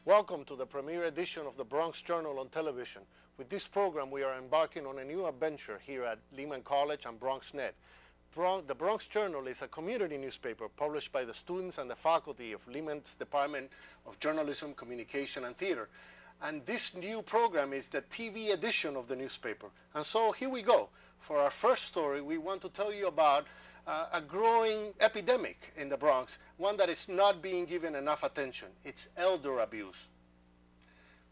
Welcome to the premiere edition of the Bronx Journal on television. With this program, we are embarking on a new adventure here at Lehman College and BronxNet. The Bronx Journal is a community newspaper published by the students and the faculty of Lehman's Department of Journalism, Communication, and Theater. And this new program is the TV edition of the newspaper. And so here we go. For our first story, we want to tell you about a growing epidemic in the Bronx, one that is not being given enough attention. It's elder abuse.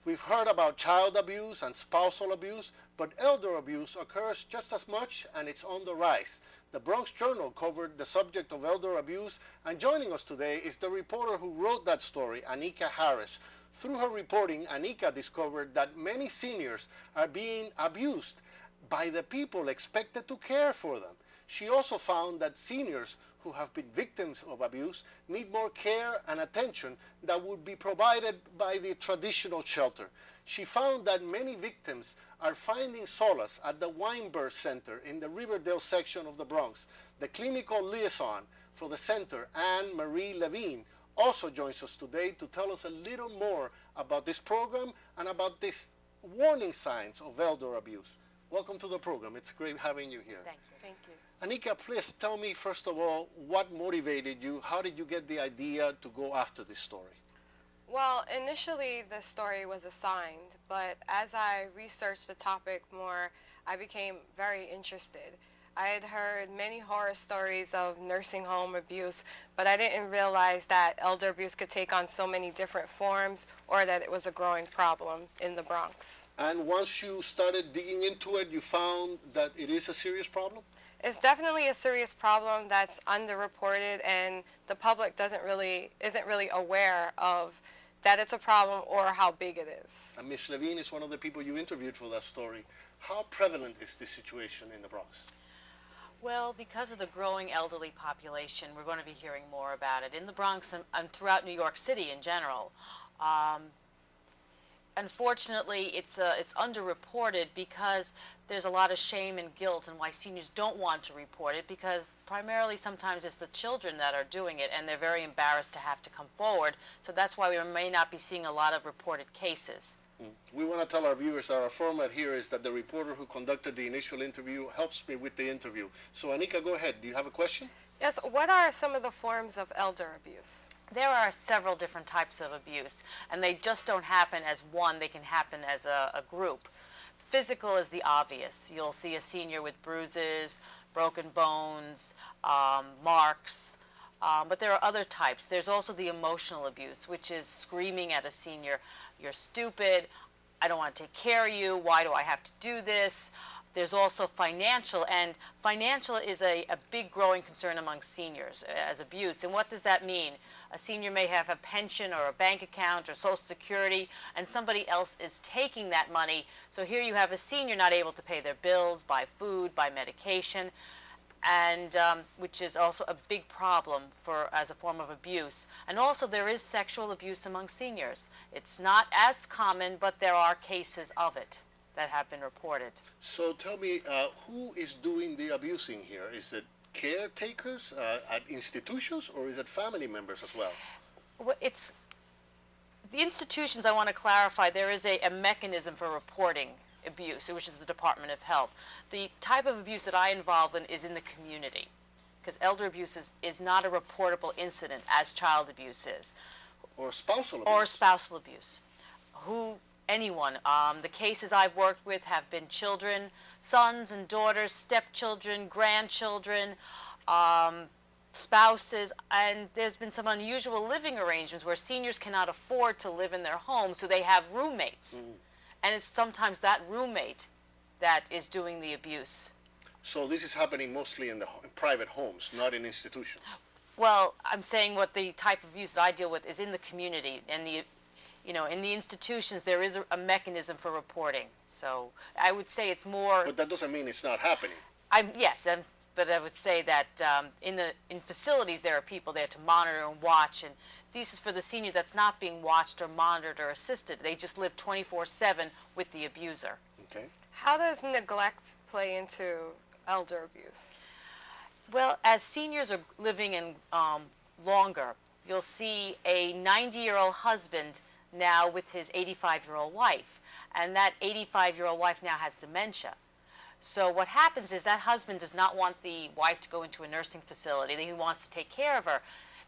We've heard about child abuse and spousal abuse, but elder abuse occurs just as much, and it's on the rise. The Bronx Journal covered the subject of elder abuse, and joining us today is the reporter who wrote that story, Annika Harris. Through her reporting, Annika discovered that many seniors are being abused by the people expected to care for them. She also found that seniors who have been victims of abuse need more care and attention that would be provided by the traditional shelter. She found that many victims are finding solace at the Weinberg Center in the Riverdale section of the Bronx. The clinical liaison for the center, Anne-Marie Levine, also joins us today to tell us a little more about this program and about these warning signs of elder abuse. Welcome to the program. It's great having you here. Thank you. Thank you. Annika, please tell me, first of all, what motivated you? How did you get the idea to go after this story? Well, initially the story was assigned, but as I researched the topic more, I became very interested. I had heard many horror stories of nursing home abuse, but I didn't realize that elder abuse could take on so many different forms, or that it was a growing problem in the Bronx. And once you started digging into it, you found that it is a serious problem? It's definitely a serious problem that's underreported, and the public isn't really aware of that it's a problem or how big it is. And Ms. Levine is one of the people you interviewed for that story. How prevalent is this situation in the Bronx? Well, because of the growing elderly population, we're going to be hearing more about it in the Bronx and throughout New York City in general. Unfortunately, it's underreported because there's a lot of shame and guilt, and why seniors don't want to report it, because primarily sometimes it's the children that are doing it, and they're very embarrassed to have to come forward. So that's why we may not be seeing a lot of reported cases. We want to tell our viewers that our format here is that the reporter who conducted the initial interview helps me with the interview. So Annika, go ahead. Do you have a question? Yes, what are some of the forms of elder abuse? There are several different types of abuse, and they just don't happen as one. They can happen as a group. Physical is the obvious. You'll see a senior with bruises, broken bones, marks. But there are other types. There's also the emotional abuse, which is screaming at a senior, "You're stupid, I don't want to take care of you, why do I have to do this?" There's also financial, and financial is a big growing concern among seniors as abuse. And what does that mean? A senior may have a pension or a bank account or Social Security, and somebody else is taking that money. So here you have a senior not able to pay their bills, buy food, buy medication, and which is also a big problem as a form of abuse. And also there is sexual abuse among seniors. It's not as common, but there are cases of it that have been reported. So tell me, who is doing the abusing here? Is it caretakers at institutions, or is it family members as well? Well, it's the institutions. I want to clarify, there is a mechanism for reporting abuse, which is the Department of Health. The type of abuse that I involve in is in the community, because elder abuse is not a reportable incident as child abuse is. Or spousal abuse. Or spousal abuse. Anyone. The cases I've worked with have been children, sons and daughters, stepchildren, grandchildren, spouses, and there's been some unusual living arrangements where seniors cannot afford to live in their home, so they have roommates. And it's sometimes that roommate that is doing the abuse. So this is happening mostly in private homes, not in institutions? Well, I'm saying what the type of abuse that I deal with is in the community, and in the institutions there is a mechanism for reporting. So I would say it's more. But that doesn't mean it's not happening. But I would say that in facilities there are people there to monitor and watch, and this is for the senior that's not being watched or monitored or assisted. They just live 24/7 with the abuser. Okay. How does neglect play into elder abuse? Well, as seniors are living in longer, you'll see a 90-year-old husband now with his 85-year-old wife. And that 85-year-old wife now has dementia. So what happens is that husband does not want the wife to go into a nursing facility. He wants to take care of her.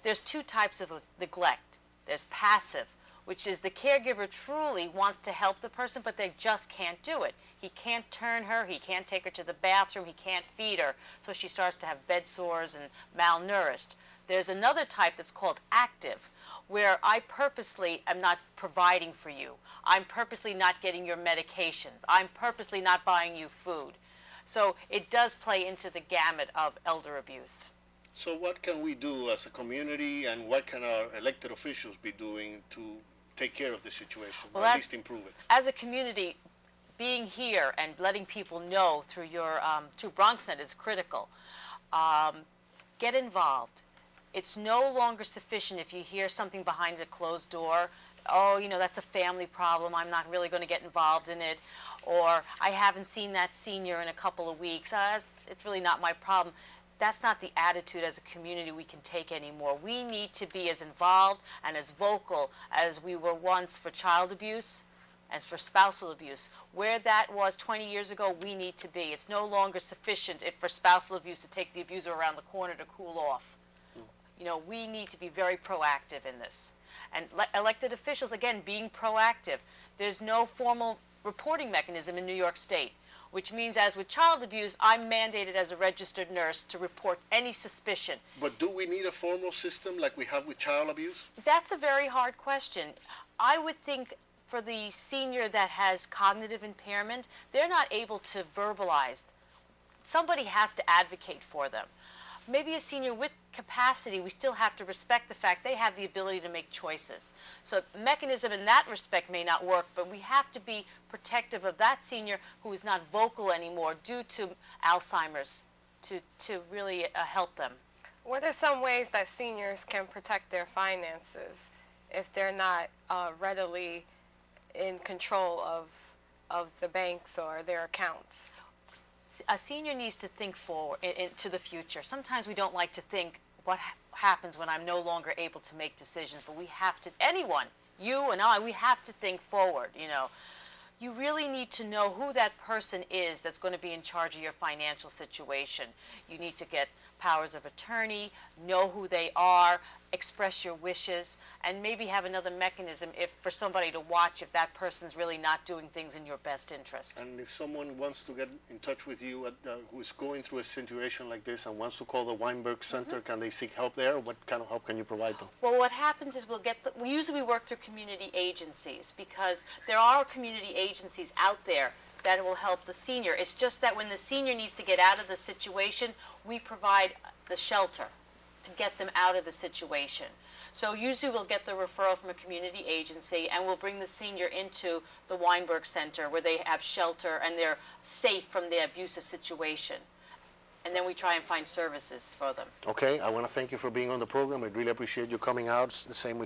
There's two types of neglect. There's passive, which is the caregiver truly wants to help the person, but they just can't do it. He can't turn her, he can't take her to the bathroom, he can't feed her, so she starts to have bed sores and malnourished. There's another type that's called active, where I purposely am not providing for you. I'm purposely not getting your medications. I'm purposely not buying you food. So it does play into the gamut of elder abuse. So what can we do as a community, and what can our elected officials be doing to take care of the situation, or at least improve it? As a community, being here and letting people know through your through BronxNet is critical. Get involved. It's no longer sufficient if you hear something behind a closed door. Oh, you know, that's a family problem. I'm not really going to get involved in it. Or I haven't seen that senior in a couple of weeks. It's really not my problem. That's not the attitude as a community we can take anymore. We need to be as involved and as vocal as we were once for child abuse and for spousal abuse. Where that was 20 years ago, we need to be. It's no longer sufficient if for spousal abuse to take the abuser around the corner to cool off. You know, we need to be very proactive in this. And elected officials, again, being proactive. There's no formal reporting mechanism in New York State, which means, as with child abuse, I'm mandated as a registered nurse to report any suspicion. But do we need a formal system like we have with child abuse? That's a very hard question. I would think for the senior that has cognitive impairment, they're not able to verbalize. Somebody has to advocate for them. Maybe a senior with capacity, we still have to respect the fact they have the ability to make choices. So the mechanism in that respect may not work, but we have to be protective of that senior who is not vocal anymore due to Alzheimer's to really help them. What are some ways that seniors can protect their finances if they're not readily in control of the banks or their accounts? A senior needs to think forward into the future. Sometimes we don't like to think what happens when I'm no longer able to make decisions, but we have to, anyone, you and I, we have to think forward, you know. You really need to know who that person is that's going to be in charge of your financial situation. You need to get powers of attorney, know who they are, express your wishes, and maybe have another mechanism if for somebody to watch if that person's really not doing things in your best interest. And if someone wants to get in touch with you who is going through a situation like this and wants to call the Weinberg Center, can they seek help there? What kind of help can you provide them? Well, what happens is we usually work through community agencies, because there are community agencies out there that will help the senior. It's just that when the senior needs to get out of the situation, we provide the shelter to get them out of the situation. So usually we'll get the referral from a community agency, and we'll bring the senior into the Weinberg Center where they have shelter and they're safe from the abusive situation. And then we try and find services for them. Okay, I want to thank you for being on the program. I really appreciate you coming out. It's the same with you.